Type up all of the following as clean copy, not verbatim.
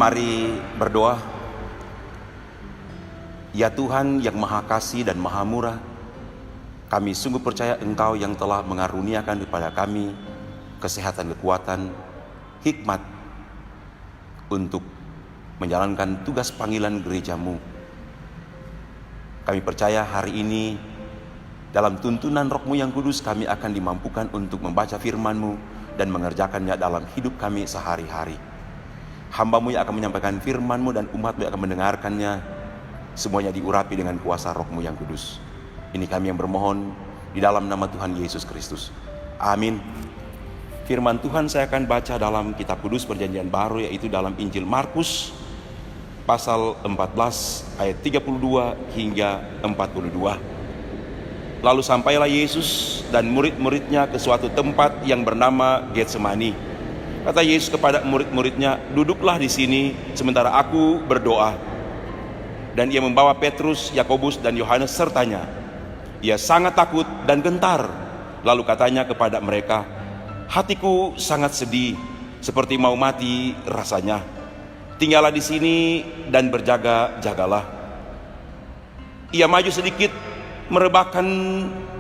Mari berdoa. Ya Tuhan yang Maha Kasih dan Maha Murah, kami sungguh percaya Engkau yang telah mengaruniakan kepada kami kesehatan, kekuatan, hikmat untuk menjalankan tugas panggilan gereja-Mu. Kami percaya hari ini dalam tuntunan Roh-Mu yang kudus kami akan dimampukan untuk membaca firman-Mu dan mengerjakannya dalam hidup kami sehari-hari. Hamba-Mu yang akan menyampaikan firman-Mu dan umat-Mu yang akan mendengarkannya, semuanya diurapi dengan kuasa Roh-Mu yang kudus. Ini kami yang bermohon di dalam nama Tuhan Yesus Kristus. Amin. Firman Tuhan saya akan baca dalam kitab kudus Perjanjian Baru, yaitu dalam Injil Markus pasal 14 ayat 32 hingga 42. Lalu sampailah Yesus dan murid-muridnya ke suatu tempat yang bernama Getsemani. Kata Yesus kepada murid-muridnya, "Duduklah di sini sementara aku berdoa." Dan ia membawa Petrus, Yakobus dan Yohanes sertanya. Ia sangat takut dan gentar. Lalu katanya kepada mereka, "Hatiku sangat sedih, seperti mau mati rasanya. Tinggallah di sini dan berjaga-jagalah." Ia maju sedikit, merebahkan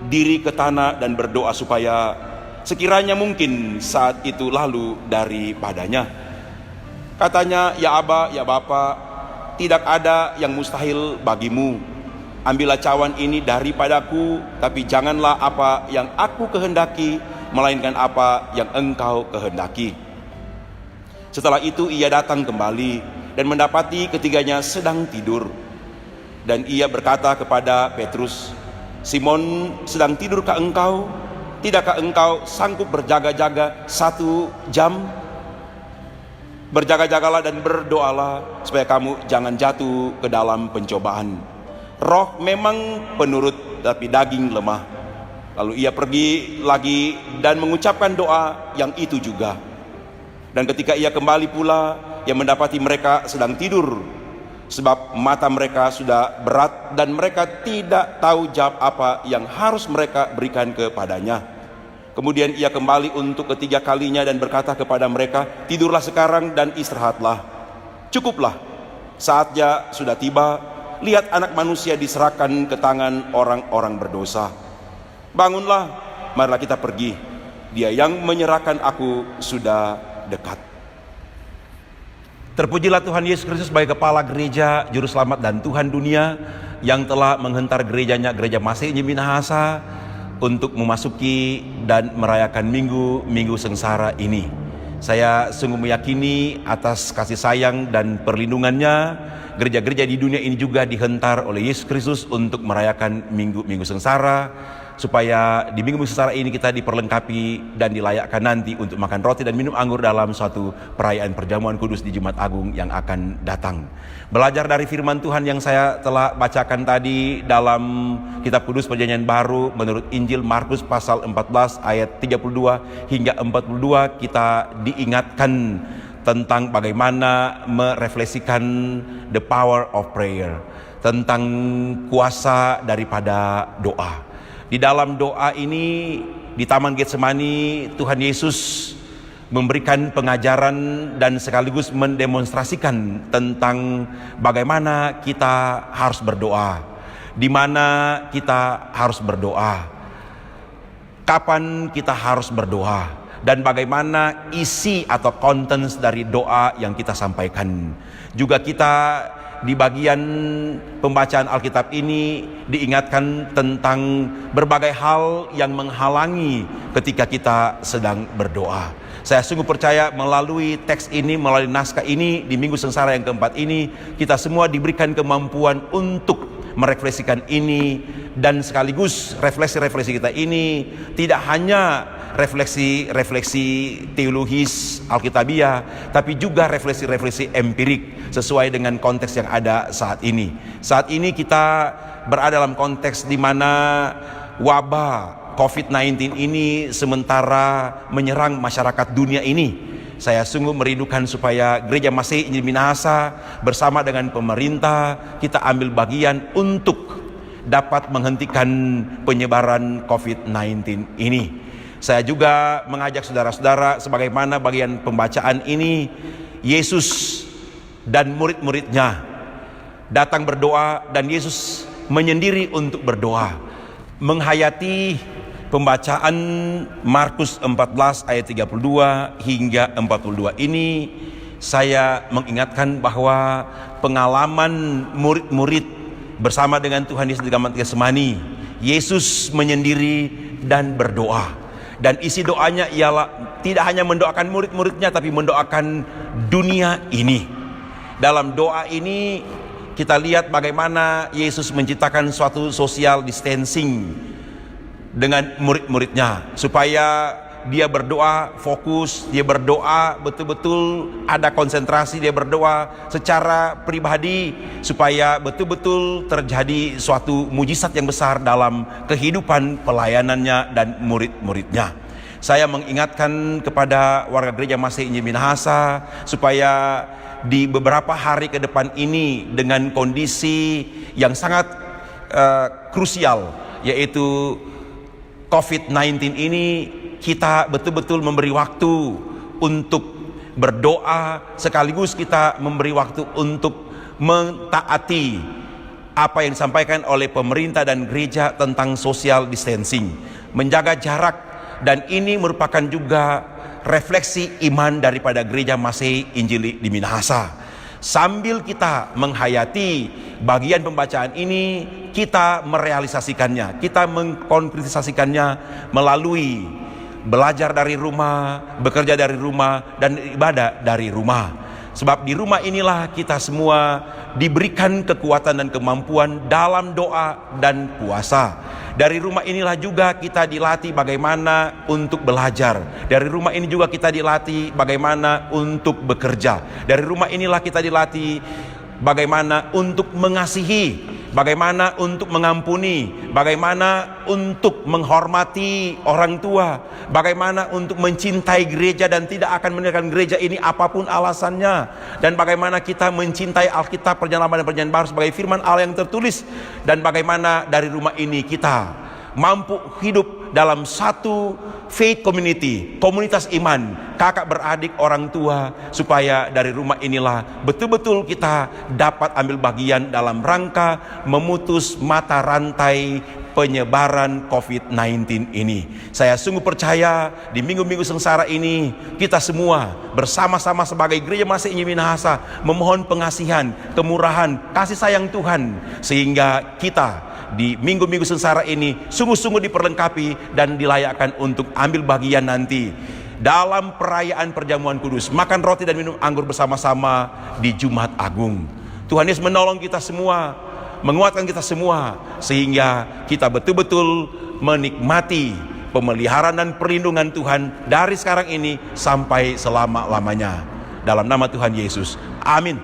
diri ke tanah dan berdoa supaya sekiranya mungkin saat itu lalu daripadanya. Katanya, "Ya Aba, ya Bapa, tidak ada yang mustahil bagimu. Ambillah cawan ini daripadaku, tapi janganlah apa yang aku kehendaki, melainkan apa yang Engkau kehendaki." Setelah itu ia datang kembali dan mendapati ketiganya sedang tidur. Dan ia berkata kepada Petrus, "Simon, sedang tidurkah engkau? Tidakkah engkau sanggup berjaga-jaga 1 jam? Berjaga-jagalah dan berdoalah supaya kamu jangan jatuh ke dalam pencobaan. Roh memang penurut, tapi daging lemah." Lalu ia pergi lagi dan mengucapkan doa yang itu juga. Dan ketika ia kembali pula, ia mendapati mereka sedang tidur, sebab mata mereka sudah berat dan mereka tidak tahu jawab apa yang harus mereka berikan kepadanya. Kemudian ia kembali untuk ketiga kalinya dan berkata kepada mereka, "Tidurlah sekarang dan istirahatlah. Cukuplah, saatnya sudah tiba. Lihat, Anak Manusia diserahkan ke tangan orang-orang berdosa. Bangunlah, marilah kita pergi. Dia yang menyerahkan aku sudah dekat." Terpujilah Tuhan Yesus Kristus sebagai Kepala Gereja, Juru Selamat dan Tuhan dunia, yang telah menghentar gerejanya, Gereja Masih Injil Minahasa, untuk memasuki dan merayakan minggu sengsara ini. Saya sungguh meyakini atas kasih sayang dan perlindungannya, gereja-gereja di dunia ini juga dihentar oleh Yesus Kristus untuk merayakan minggu sengsara, supaya di minggu sengsara ini kita diperlengkapi dan dilayakkan nanti untuk makan roti dan minum anggur dalam suatu perayaan perjamuan kudus di Jumat Agung yang akan datang. Belajar dari firman Tuhan yang saya telah bacakan tadi dalam kitab kudus Perjanjian Baru menurut Injil Markus pasal 14 ayat 32 hingga 42, kita diingatkan tentang bagaimana merefleksikan the power of prayer, tentang kuasa daripada doa. Di dalam doa ini, di Taman Getsemani, Tuhan Yesus memberikan pengajaran dan sekaligus mendemonstrasikan tentang bagaimana kita harus berdoa, di mana kita harus berdoa, kapan kita harus berdoa, dan bagaimana isi atau contents dari doa yang kita sampaikan. Juga kita di bagian pembacaan Alkitab ini diingatkan tentang berbagai hal yang menghalangi ketika kita sedang berdoa. Saya sungguh percaya melalui teks ini, melalui naskah ini, di minggu sengsara yang keempat ini, kita semua diberikan kemampuan untuk merefleksikan ini, dan sekaligus refleksi-refleksi kita ini tidak hanya refleksi teologis Alkitabiah, tapi juga refleksi empirik sesuai dengan konteks yang ada saat ini. Saat ini kita berada dalam konteks di mana wabah COVID-19 ini sementara menyerang masyarakat dunia ini. Saya sungguh merindukan supaya Gereja Masih Injil Minahasa bersama dengan pemerintah kita ambil bagian untuk dapat menghentikan penyebaran COVID-19 ini. Saya juga mengajak saudara-saudara, sebagaimana bagian pembacaan ini, Yesus dan murid-muridnya datang berdoa, dan Yesus menyendiri untuk berdoa. Menghayati pembacaan Markus 14 ayat 32 hingga 42 ini, saya mengingatkan bahwa pengalaman murid-murid bersama dengan Tuhan Yesus di Taman Getsemani, Yesus menyendiri dan berdoa. Dan isi doanya ialah tidak hanya mendoakan murid-muridnya, tapi mendoakan dunia ini. Dalam doa ini kita lihat bagaimana Yesus menciptakan suatu social distancing dengan murid-muridnya, supaya dia berdoa fokus, dia berdoa betul-betul ada konsentrasi, dia berdoa secara pribadi supaya betul-betul terjadi suatu mujizat yang besar dalam kehidupan pelayanannya dan murid-muridnya. Saya mengingatkan kepada warga gereja Masih Injil Minahasa supaya di beberapa hari ke depan ini, dengan kondisi yang sangat krusial, yaitu COVID-19 ini, kita betul-betul memberi waktu untuk berdoa, sekaligus kita memberi waktu untuk mentaati apa yang disampaikan oleh pemerintah dan gereja tentang social distancing, menjaga jarak. Dan ini merupakan juga refleksi iman daripada gereja Masih Injil di Minahasa. Sambil kita menghayati bagian pembacaan ini, kita merealisasikannya, kita mengkonkretisasikannya melalui belajar dari rumah, bekerja dari rumah, dan ibadah dari rumah. Sebab di rumah inilah kita semua diberikan kekuatan dan kemampuan dalam doa dan puasa. Dari rumah inilah juga kita dilatih bagaimana untuk belajar. Dari rumah ini juga kita dilatih bagaimana untuk bekerja. Dari rumah inilah kita dilatih bagaimana untuk mengasihi, bagaimana untuk mengampuni, bagaimana untuk menghormati orang tua, bagaimana untuk mencintai gereja dan tidak akan meninggalkan gereja ini apapun alasannya, dan bagaimana kita mencintai Alkitab, Perjanjian Lama dan Perjanjian Baru sebagai firman Allah yang tertulis, dan bagaimana dari rumah ini kita mampu hidup dalam satu faith community, komunitas iman, kakak beradik, orang tua, supaya dari rumah inilah betul-betul kita dapat ambil bagian dalam rangka memutus mata rantai penyebaran COVID-19 ini. Saya sungguh percaya di minggu-minggu sengsara ini, kita semua bersama-sama sebagai gereja Masih Injil Minahasa memohon pengasihan, kemurahan, kasih sayang Tuhan, sehingga kita di minggu-minggu sengsara ini sungguh-sungguh diperlengkapi dan dilayakkan untuk ambil bagian nanti dalam perayaan perjamuan kudus, makan roti dan minum anggur bersama-sama di Jumat Agung. Tuhan Yesus menolong kita semua, menguatkan kita semua, sehingga kita betul-betul menikmati pemeliharaan dan perlindungan Tuhan dari sekarang ini sampai selama-lamanya. Dalam nama Tuhan Yesus, amin.